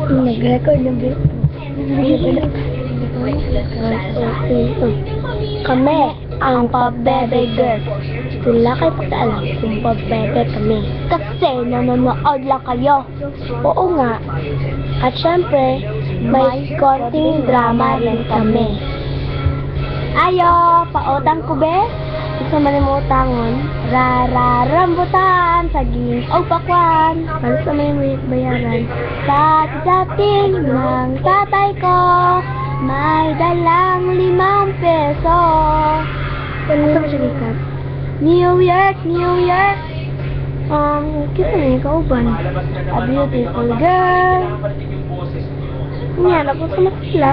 Nag-record na ba? Kami ang pabebe girl. Wala kayo pagkaalam kung pabebe kami. Kasi nanonood lang kayo. Oo nga. At syempre, may konting drama rin kami. Ayo, pautang ko be? Gusto mo rin mo utangon? Rararambutan, saging o pakwan. Ano sa may bayaran? Dati-dating ng tatay ko, may dalang 5 peso. Ano sa masyagikat? New York, New York. Kita na yung kauban. A beautiful girl. Yan, ako sa masila.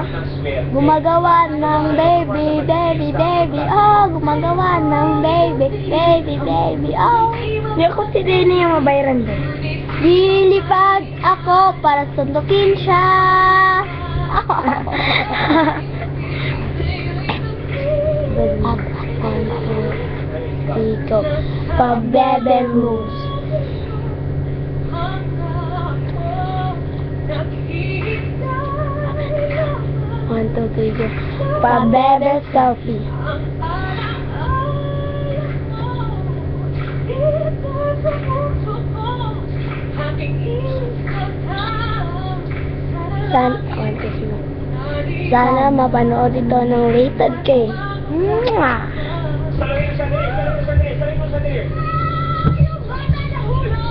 Gumagawa ng baby, baby, baby, oh. Gumagawa ng baby, baby, baby, oh. Hindi ako si Dini yung mabayaran doon. Lilipad ako para sundukin siya. Ikaw, pabebe moves. One, two, three, go. Pabebe selfie. Sana mapanood ito ng rated K. Mwah!